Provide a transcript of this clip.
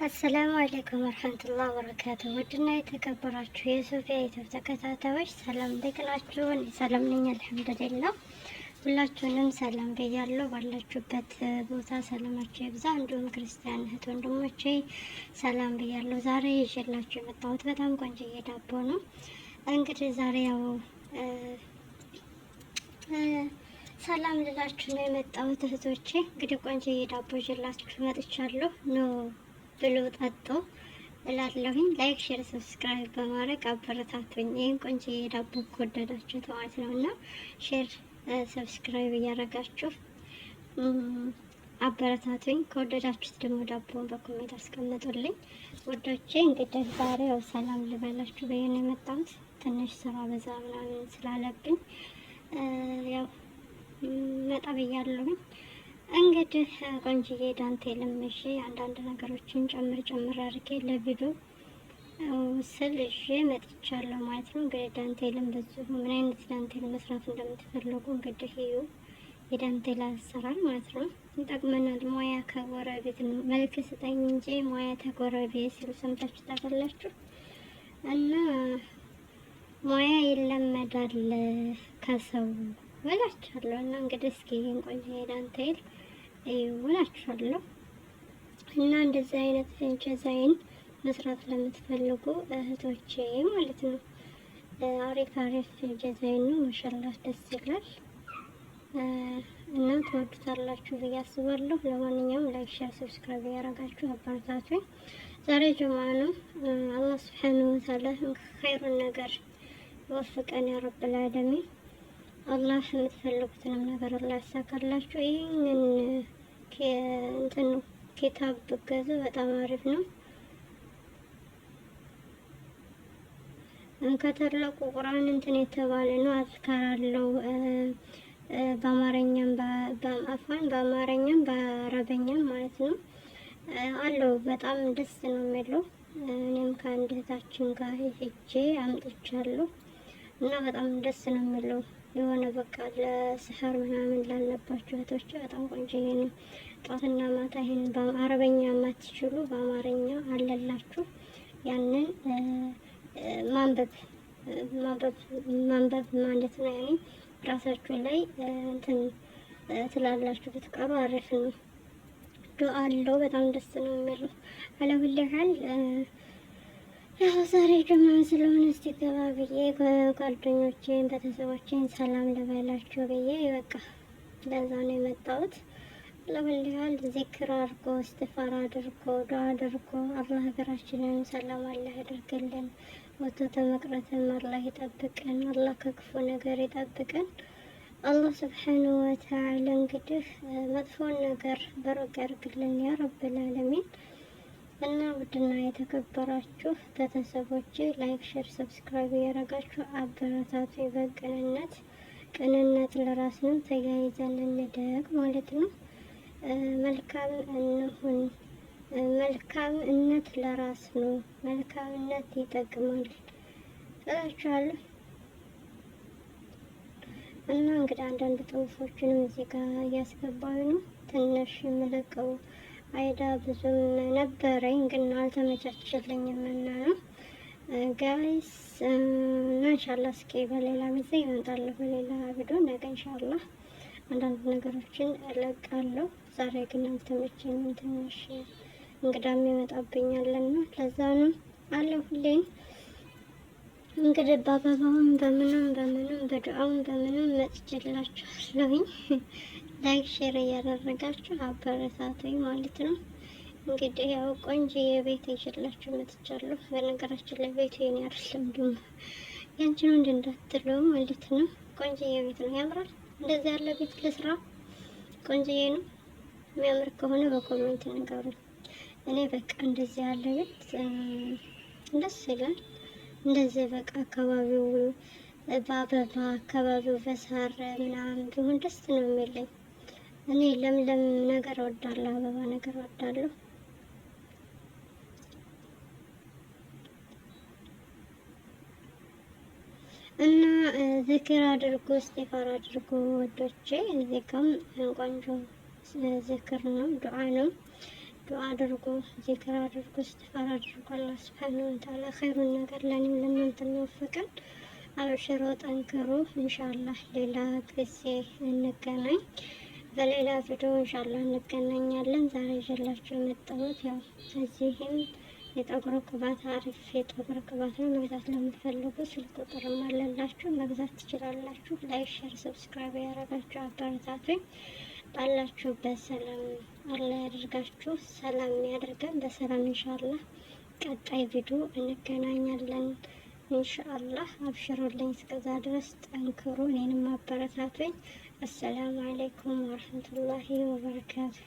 አሰላሙ አለይኩም ወረህመቱላሂ ወበረካቱህ። ውድና የተከበራችሁ የሶፊያ ዩቲዩብ ተከታታዮች ሰላም እንዴት ናችሁ? እኔ ሰላም ነኝ አልሐምዱሊላህ። ሁላችሁንም ሰላም ብያለሁ። ባላችሁበት ቦታ ሰላማችሁ ይብዛ። እንዲሁም ክርስቲያን እህት ወንድሞቼ ሰላም ብያለሁ። ዛሬ ይዤላችሁ የመጣሁት በጣም ቆንጆዬ ዳቦ ነው። እንግዲህ ዛሬ ያው ሰላም ልላችሁ ነው የመጣሁት እህቶቼ። እንግዲህ ቆንጆዬ ዳቦ ይዤላችሁ መጥቻለሁ። ኖ ብሉ ጠጡ እላለሁኝ። ላይክ፣ ሼር፣ ሰብስክራይብ በማድረግ አበረታቱኝ። ይህን ቆንጆዬ ዳቦ ከወደዳችሁት ማለት ነው እና ሼር ሰብስክራይብ እያደረጋችሁ አበረታቱኝ። ከወደዳችሁት ደግሞ ዳቦውን በኮሜንት አስቀምጡልኝ ውዶቼ። እንግዲህ ዛሬ ያው ሰላም ልበላችሁ ብዬ ነው የመጣሁት። ትንሽ ስራ በዛ ምናምን ስላለብኝ ያው መጣ ብያለሁኝ። እንግዲህ ቆንጆዬ ዳንቴልም እሺ አንዳንድ ነገሮችን ጨምር አድርጌ ለቪዲዮ ስል ይዤ መጥቻለሁ ማለት ነው። እንግዲህ ዳንቴልም በዚሁ ምን አይነት ዳንቴል መስራት እንደምትፈልጉ እንግዲህ እዩ። የዳንቴል አሰራር ማለት ነው ይጠቅመናል። ሙያ ከጎረቤት ነው መልክ ስጠኝ እንጂ ሙያ ከጎረቤት ሲሉ ሰምታችሁ ታውቃላችሁ። እና ሙያ ይለመዳል ከሰው እላችኋለሁ። እና እንግዲህ እስኪ ይሄን ቆንጆዬ ዳንቴል እላችኋለሁ። እና እንደዚህ አይነት ዲዛይን መስራት ለምትፈልጉ እህቶቼ ማለት ነው አሪፍ ዲዛይን ነው። ማሻአላህ ደስ ይላል እና ትወዱታላችሁ ብዬ አስባለሁ። ለማንኛውም ላይክ፣ ሼር፣ ሰብስክራይብ ያደረጋችሁ አበረታቱኝ። ዛሬ ጁምዓ ነው። አላህ ሱብሓነሁ ወተዓላ ኸይሩን ነገር ይወፍቀን ያ ረብል ዓለሚን። አላህ የምትፈልጉትንም ነገር አላህ ያሳካላችሁ። ይህንን እንትን ኪታብ ብገዙ በጣም አሪፍ ነው። ከታላቁ ቁርአን እንትን የተባለ ነው። አዝካር አለው በአማርኛም በአማርኛም በአረበኛም ማለት ነው አለው። በጣም ደስ ነው የሚለው። እኔም ከአንድ እህታችን ጋር ሄጄ አምጥቻለሁ እና በጣም ደስ ነው የሚለው። የሆነ በቃ ለስህር ምናምን ላለባችሁ እህቶች በጣም ቆንጆዬ ነው። ጧትና ማታ ይሄን በአረበኛ የማትችሉ በአማርኛ አለላችሁ። ያንን ማንበብ ማለት ነው። ያኔ ራሳችሁ ላይ እንትን ትላላችሁ ብትቀሩ አሪፍ ነው። ዱአ አለው በጣም ደስ ነው የሚለው። አለሁልሃል ያው ዛሬ ጁምዓ ስለሆነ እስቲ ገባ ብዬ ጓደኞቼን ቤተሰቦቼን ሰላም ልበላችሁ ብዬ በቃ ለዛ ነው የመጣሁት። ለሁሉም ዚክር አድርጎ እስትፋር አድርጎ ዱዓ አድርጎ አላህ ሀገራችንን ሰላም አላህ ያደርግልን። ወጥቶ መቅረትም አላህ ይጠብቀን። አላህ ከክፉ ነገር ይጠብቀን። አላህ ሱብሓነሁ ወተዓላ እንግዲህ መጥፎን ነገር በሩቅ ያድርግልን ያ ረብል ዓለሚን። እና ውድና የተከበራችሁ ቤተሰቦቼ ላይክ፣ ሼር፣ ሰብስክራይብ ያደረጋችሁ አበረታቱ። ቅንነት ለራስ ነው። ተያይዘን እንደግ ማለት ነው። መልካም እንሁን። መልካምነት ለራስ ነው። መልካምነት ይጠቅማል እላችኋለሁ። እና እንግዲህ አንዳንድ ጽሁፎችንም እዚህ ጋር እያስገባሁ ነው። ትንሽ የምለቀው አይዳ ብዙም ነበረኝ ግን አልተመቻቸልኝም እና ነው ጋይስ። ኢንሻአላህ እስኪ በሌላ ጊዜ እመጣለሁ በሌላ ቪዲዮ ነገ ኢንሻአላህ አንዳንድ ነገሮችን እለቃለሁ። ዛሬ ግን አልተመቸኝም። ትንሽ እንግዳም ይመጣብኛልና ለዛ ነው አለሁልኝ። እንግዲህ በአበባውም በምንም በዱዓውም በምንም መጥቼላችኋለሁኝ። ላይክ ሼር እያደረጋችሁ አበረታቱኝ ማለት ነው። እንግዲህ ያው ቆንጆዬ ቤት ይዤላችሁ መጥቻለሁ። በነገራችን ላይ ቤቱ የኔ አይደለም ደግሞ ያንቺ ነው እንዳትሉ ማለት ነው። ቆንጆዬ ቤት ነው፣ ያምራል። እንደዚህ ያለ ቤት ለስራ ቆንጆዬ ነው። የሚያምር ከሆነ በኮሜንት ንገሩኝ። እኔ በቃ እንደዚህ ያለ ቤት ደስ ይላል። እንደዚህ በቃ አካባቢው በአበባ አካባቢው በሳር ምናምን ቢሆን ደስ ነው የሚለኝ። እኔ ለምለም ነገር እወዳለሁ፣ አበባ ነገር እወዳለሁ። እና ዝክር አድርጎ እስቲፋር አድርጎ ወዶቼ። እዚህ ጋም ቆንጆ ዝክር ነው፣ ዱዓ ነው። ዱዓ አድርጉ፣ ዚክር አድርጉ፣ እስትግፋር አድርጉ። አላህ ሱብሓነሁ ወተዓላ ኸይሩን ነገር ለእኔም ለእናንተም ይወፍቀን። አብሽሮ ጠንክሩ። ኢንሻአላህ ሌላ ጊዜ እንገናኝ። በሌላ ቪዲዮ ኢንሻአላህ እንገናኛለን። ዛሬ ይዤላችሁ የመጣሁት ያው እዚህም የጠጉር ቅባት አሪፍ የጠጉር ቅባት ነው። መግዛት ለምትፈልጉ ስልክ ቁጥርም አለላችሁ፣ መግዛት ትችላላችሁ። ላይክ፣ ሼር፣ ሰብስክራይብ ያደረጋችሁ አበረታቱኝ። ባላችሁበት ሰላም አላህ ያደርጋችሁ፣ ሰላም ያደርገን። በሰላም ኢንሻአላህ ቀጣይ ቪዲዮ እንገናኛለን ኢንሻአላህ። አብሽሩልኝ። እስከዛ ድረስ ጠንክሩ፣ እኔንም አበረታቱኝ። አሰላሙ አለይኩም ወረህመቱላሂ ወበረካቱ።